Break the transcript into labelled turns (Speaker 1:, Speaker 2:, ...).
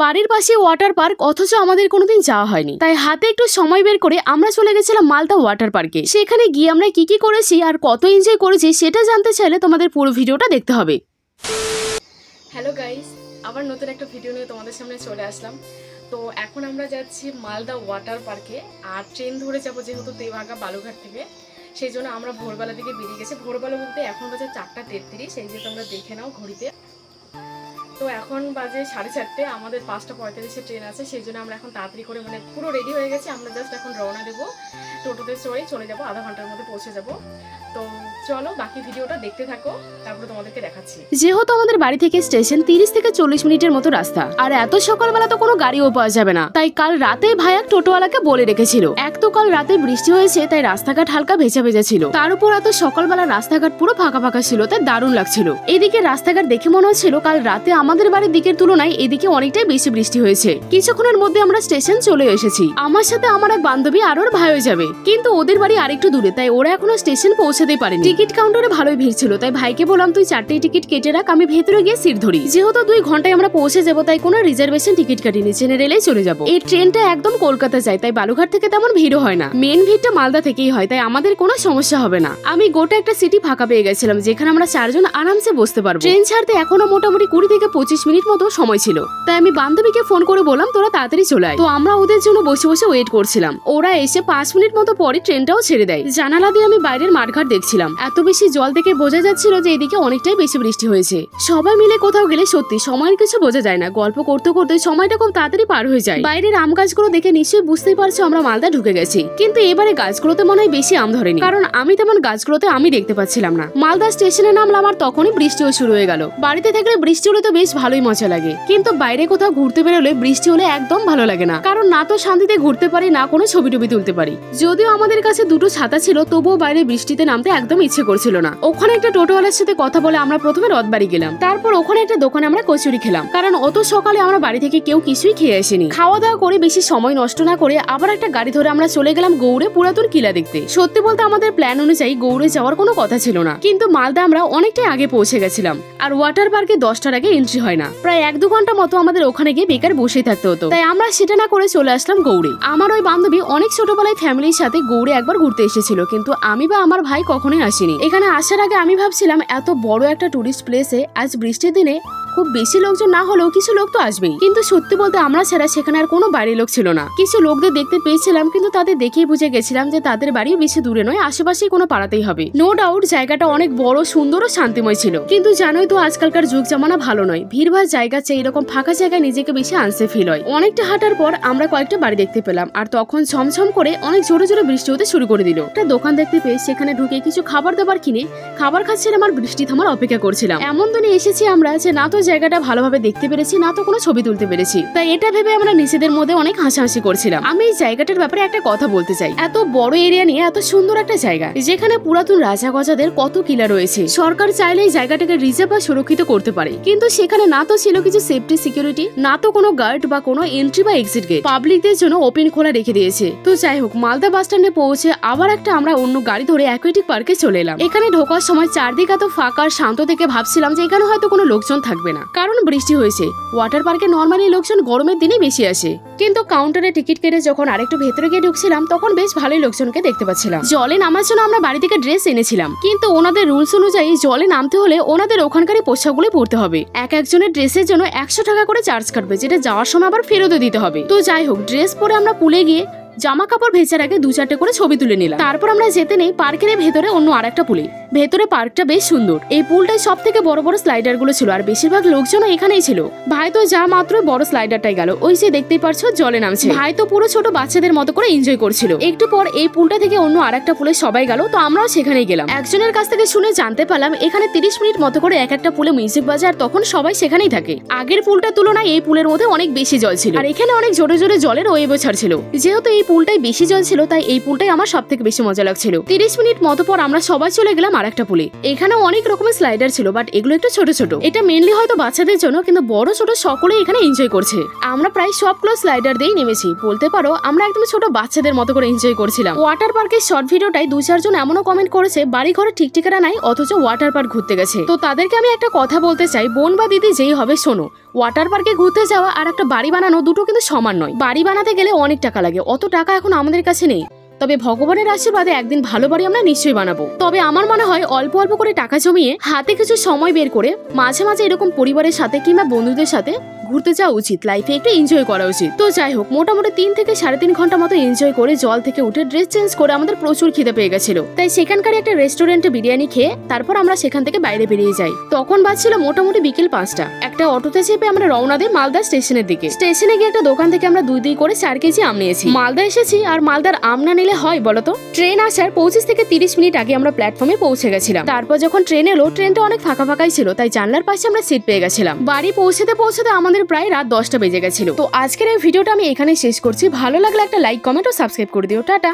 Speaker 1: বাড়ির পাশে water park, অথচ আমাদের কোনোদিন যাওয়া হয়নি। তাই হাতে একটু সময় বের করে আমরা চলে গেছিলাম মালদা ওয়াটার পার্কে। সেখানে গিয়ে আমরা কি কি করেছি আর কত এনজয় করেছি সেটা জানতে চাইলে তোমাদের পুরো ভিডিওটা দেখতে হবে। হ্যালো গাইস, আবার নতুন একটা ভিডিও নিয়ে তোমাদের সামনে চলে আসলাম। তো এখন আমরা যাচ্ছি মালদা ওয়াটার পার্কে, আর ট্রেন ধরে যাবো যেহেতু দেওয়াগা বালুঘাট থেকে। সেই জন্য আমরা ভোরবেলা দিকে বেরিয়ে গেছি। ভোরবেলা বলতে এখন বাজে 4টা 33, এই যে তোমরা দেখে নাও ঘড়িতে। তো এখন বাজে 4:30, আমাদের 5টা 45-এ ট্রেন আছে। সেই জন্য আমরা এখন তাড়াতাড়ি করে পুরো রেডি হয়ে গেছি। আমরা জাস্ট এখন রওনা দেবো, টোটোতে চলে যাবো, আধা ঘন্টার মধ্যে পৌঁছে যাবো। তো চলো বাকি ভিডিওটা দেখতে থাকো, তারপরে তোমাদেরকে দেখাচ্ছি। যেহেতু আমাদের বাড়ি থেকে স্টেশন 30 থেকে 40 মিনিটের মতো রাস্তা, আর এত সকালবেলা তো কোনো গাড়িও পাওয়া যাবে না। তাই কাল রাতে ভাইয়া টোটোওয়ালাকে বলে রেখেছিল। এক তো কাল রাতে বৃষ্টি হয়েছে, তাই রাস্তাঘাট হালকা ভেজা ভেজা ছিল। তার উপর এত সকালবেলা রাস্তাঘাট পুরো ফাঁকা ফাঁকা ছিল, তাই দারুণ লাগছিল। এদিকে রাস্তাঘাট দেখে মনে হচ্ছিল কাল রাতে আমাদের বাড়ির দিকের তুলনায় এদিকে অনেকটাই বেশি বৃষ্টি হয়েছে। কিছুক্ষণের মধ্যে আমরা স্টেশন চলে এসেছি। আমার সাথে আমার এক বান্ধবী আর ওর ভাইও যাবে, কিন্তু ওদের বাড়ি আরেকটু দূরে, তাই ওরা এখনো স্টেশন পৌঁছাতে পারেনি। টিকিট কাউন্টারে ভালোই ভিড় ছিল, তাই ভাইকে বললাম তুই 4টেই টিকিট কেটে রাখ, আমি ভেতরে গিয়ে সিট ধরি। যেহেতু 2 ঘন্টায় আমরা পৌঁছে যাবো, তাই কোনো রিজার্ভেশন টিকিট কাটিনি, জেনারেলেই চলে যাবো। এই ট্রেনটা একদম কলকাতা যায়, তাই বালুঘাট থেকে তেমন ভিড়ও হয় না। মেন ভিড়টা মালদা থেকেই হয়, তাই আমাদের কোনো সমস্যা হবে না। আমি গোটা একটা সিটি ফাঁকা পেয়ে গেছিলাম, যেখানে আমরা 4 জন আরামসে বসতে পারবো। ট্রেন ছাড়তে এখনো মোটামুটি 20 থেকে 25 মিনিট মতো সময় ছিল, তাই আমি বান্ধবীকে ফোন করে বললাম তোরা তাড়াতাড়ি চলে আয়। তো আমরা ওদের জন্য বসে বসে ওয়েট করছিলাম। ওরা এসে 5 মিনিট মতো পরে ট্রেনটাও ছেড়ে দেয়। জানালা দিয়ে আমি বাইরের মাঠঘাট দেখছিলাম। এত বেশি জল দেখে বোঝা যাচ্ছিল যে এদিকে অনেকটাই বেশি বৃষ্টি হয়েছে। সবাই মিলে কোথাও গেলে সত্যি সময়ের কিছু বোঝা যায় না। গল্প করতে করতে সময়টা খুব তাড়াতাড়ি পার হয়ে যায়। বাইরের আম গাছগুলো দেখে নিশ্চয়ই বুঝতেই পারছো আমরা মালদা ঢুকে গেছি। কিন্তু এবারে গাছগুলোতে মনে হয় বেশি আম ধরেনি, কারণ আমি তেমন গাছগুলোতে আমি দেখতে পাচ্ছিলাম না। মালদা স্টেশনে নামলাম, আর তখনই বৃষ্টিও শুরু হয়ে গেল। বাড়িতে থাকলে বৃষ্টি হলে তো বেশ ভালোই মজা লাগে, কিন্তু বাইরে কোথাও ঘুরতে বেরোলে বৃষ্টি হলে একদম ভালো লাগে না। কারণ না তো শান্তিতে ঘুরতে পারি, না কোনো ছবি টবি তুলতে পারি। যদিও আমাদের কাছে 2টো ছাতা ছিল, তবুও বাইরে বৃষ্টিতে নামতে একদম ইচ্ছে করছিল না। ওখানে একটা টোটোওয়ালার সাথে কথা বলে আমরা প্রথমে রথবাড়ি গেলাম। তারপর ওখানে একটা দোকানে আমরা কচুরি খেলাম, কারণ অত সকালে আমরা বাড়ি থেকে কেউ কিছুই খেয়ে আসেনি। খাওয়া দাওয়া করে বেশি সময় নষ্ট না করে আবার একটা গাড়ি ধরে আমরা চলে গেলাম গৌড়ে পুরাতন কিলা দেখতে। সত্যি বলতে আমাদের প্ল্যান অনুযায়ী গৌড়ে যাওয়ার কোনো কথা ছিল না, কিন্তু মালদা আমরা অনেকটাই আগে পৌঁছে গেছিলাম। আর ওয়াটার পার্কে 10টার আগে এন্ট্রি হয় না। প্রায় 1-2 ঘন্টা মতো আমাদের ওখানে গিয়ে বেকার বসেই থাকতে হতো, তাই আমরা সেটা না করে চলে আসলাম গৌড়ে। আমার ওই বান্ধবী অনেক ছোটবেলায় ফ্যামিলির সাথে গৌড়ে একবার ঘুরতে এসেছিল, কিন্তু আমি বা আমার ভাই কখনোই আসিনি। এখানে আসার আগে আমি ভাবছিলাম এত বড় একটা টুরিস্ট প্লেসে আজ বৃষ্টির দিনে খুব বেশি লোকজন না হলেও কিছু লোক তো আসবেই, কিন্তু সত্যি বলতে আমরা ছাড়া সেখানে আর কোনো বাইরের লোক ছিল না। কিছু লোকদের দেখতে পেয়েছিলাম, কিন্তু তাদের দেখেই বুঝে গেছিলাম যে তাদের বাড়ি বেশি দূরে নয়, আশেপাশেই কোনো পাড়াতেই হবে। নো ডাউট জায়গাটা অনেক বড়, সুন্দর ও শান্তিময় ছিল, কিন্তু জানোই তো আজকালকার যুগ জামানা ভালো নয়। ভিড়ভাড় জায়গা চেয়ে এরকম ফাঁকা জায়গায় নিজেকে বেশি আনসেফ ফিল হয়। অনেকটা হাঁটার পর আমরা কয়েকটা বাড়ি দেখতে পেলাম, আর তখন ঝমঝম করে অনেক জোরে জোরে বৃষ্টি হতে শুরু করে দিল। একটা দোকান দেখতে পেয়ে সেখানে ঢুকে কিছু খাবার দাবার কিনে খাবার খাচ্ছিলাম আর বৃষ্টি থামার অপেক্ষা করছিলাম। এমন দিনে এসেছি আমরা যে না তো জায়গাটা ভালোভাবে দেখতে পেরেছি, না তো কোনো ছবি তুলতে পেরেছি। তাই এটা ভেবে আমরা নিজেদের মধ্যে অনেক হাসাহাসি করছিলাম। আমি এই জায়গাটার ব্যাপারে একটা কথা বলতে চাই। এত বড় এরিয়া নিয়ে এত সুন্দর একটা জায়গা, যেখানে পুরাতন রাজা গজাদের কত কিলা রয়েছে। সরকার চাইলে এই জায়গাটাকে রিজার্ভ বা সুরক্ষিত করতে পারে, কিন্তু সেখানে না তো ছিল কিছু সেফটি সিকিউরিটি, না তো কোনো গার্ড বা কোনো এন্ট্রি বা এক্সিট গেট। পাবলিকদের জন্য ওপেন খোলা রেখে দিয়েছে। তো যাই হোক, মালদা বাস স্ট্যান্ডে পৌঁছে আবার একটা আমরা অন্য গাড়ি ধরে অ্যাকুয়াটিক পার্কে চলে এলাম। এখানে ঢোকার সময় চারদিকে এত ফাঁকা আর শান্ত দেখে ভাবছিলাম যে এখানে হয়তো কোনো লোকজন থাকবে না, কারণ বৃষ্টি হয়েছে। ওয়াটার পার্কে নর্মালি লোকজন গরমের দিনে বেশি আসে, কিন্তু কাউন্টারে টিকিট কেটে যখন আরেকটু ভেতরে গিয়ে ঢুকছিলাম তখন বেশ ভালোই লোকজনকে দেখতে পাচ্ছিলাম। জলে নামার জন্য আমরা বাড়ি থেকে ড্রেস এনেছিলাম, কিন্তু ওনাদের রুলস অনুযায়ী জলে নামতে হলে ওনাদের ওখানকারই পোশাকগুলো পরতে হবে। একজনের ড্রেসের জন্য 100 টাকা করে চার্জ কাটবে, যেটা যাওয়ার সময় আবার ফেরতও দিতে হবে। তো যাই হোক, ড্রেস পরে আমরা পুলে গিয়ে জামা কাপড় ভেজার আগে 2-4টে করে ছবি তুলে নিলাম। তারপর আমরা যেতে নেই পার্কের ভেতরে অন্য আরেকটা পুলে। ভেতরে পার্কটা বেশ সুন্দর। এই পুলটায় সব থেকে বড় বড় স্লাইডার গুলো ছিল, আর বেশিরভাগ লোকজনও এখানেই ছিল। ভাই তো যা মাত্র বড় স্লাইডারটাই গেল, ওই যে দেখতেই পারছো জলে নামছে। ভাই তো পুরো ছোট বাচ্চাদের মতো করে এনজয় করছিল। একটু পর এই পুলটা থেকে অন্য আরেকটা পুলে সবাই গেল, তো আমরাও সেখানেই গেলাম। একজনের কাছ থেকে শুনে জানতে পারলাম এখানে 30 মিনিট মতো করে এক একটা পুলে মিউজিক বাজে, আর তখন সবাই সেখানেই থাকে। আগের পুলটার তুলনায় এই পুলের মধ্যে অনেক বেশি জল ছিল, আর এখানে অনেক জোরে জোরে জলের ওয়েভ ছাড়ছিল। যেহেতু এই পুলটাই বেশি জল ছিল, তাই এই পুলটাই আমার সব থেকে বেশি মজা লাগছিল। 30 মিনিট মতো পর আমরা সবাই চলে গেলাম আরেকটা পুলে। এখানেও অনেক রকমের স্লাইডার ছিল, বাট এগুলো একটু ছোট ছোট। এটা মেনলি হয়তো বাচ্চাদের জন্য, কিন্তু বড় ছোট সকলেই এখানে এনজয় করছে। আমরা প্রায় সবগুলো স্লাইডার দিয়েই নেমেছি। বলতে পারো আমরা একদম ছোট বাচ্চাদের মতো করে এনজয় করছিলাম। ওয়াটার পার্কের শর্ট ভিডিওটাই 2-4 জন এমনও কমেন্ট করেছে বাড়ি ঘরে ঠিক ঠিকানা নাই অথচ ওয়াটার পার্ক ঘুরতে গেছে। তো তাদেরকে আমি একটা কথা বলতে চাই, বোন বা দিদি যেই হবে শোনো, ওয়াটার পার্কে ঘুরতে যাওয়া আর একটা বাড়ি বানানো দুটো কিন্তু সমান নয়। বাড়ি বানাতে গেলে অনেক টাকা লাগে, অত টাকা এখন আমাদের কাছে নেই। তবে ভগবানের আশীর্বাদে একদিন ভালো বাড়ি আমরা নিশ্চয়ই বানাবো। তবে আমার মনে হয় অল্প অল্প করে টাকা জমিয়ে হাতে কিছু সময় বের করে মাঝে মাঝে এরকম পরিবারের সাথে কিংবা বন্ধুদের সাথে ঘুরতে যাওয়া উচিত। লাইফে একটু এনজয় করা উচিত। তো যাই হোক, মোটামুটি 3 থেকে 3.5 ঘন্টা মতো এনজয় করে জল থেকে উঠে ড্রেস চেঞ্জ করে আমাদের প্রচুর খিদে পেয়ে গেছিল। তাই সেখানকার একটা রেস্টুরেন্টে বিরিয়ানি খেয়ে তারপর আমরা সেখান থেকে বাইরে বেরিয়ে যাই। তখন বাজছিল মোটামুটি বিকেল 5টা। একটা অটোতে চেপে আমরা রওনা দিই মালদা স্টেশনের দিকে। স্টেশনে গিয়ে একটা দোকান থেকে আমরা 2 করে 4 কেজি আম নিয়েছি। মালদা এসেছি আর মালদার আম না নিলে হয় বলতো? ট্রেন আসার 25 থেকে 30 মিনিট আগে আমরা প্ল্যাটফর্মে পৌঁছে গেছিলাম। তারপর যখন ট্রেন এলো, ট্রেনটা অনেক ফাঁকা ফাঁকাই ছিল, তাই জানলার পাশে আমরা সিট পেয়ে গেছিলাম। বাড়ি পৌঁছতে পৌঁছতে আমাদের প্রায় রাত 10টা বেজে গেছিল। তো আজকের এই ভিডিওটা আমি এখানে শেষ করছি। ভালো লাগলে একটা লাইক, কমেন্ট ও সাবস্ক্রাইব করে দিও। টাটা।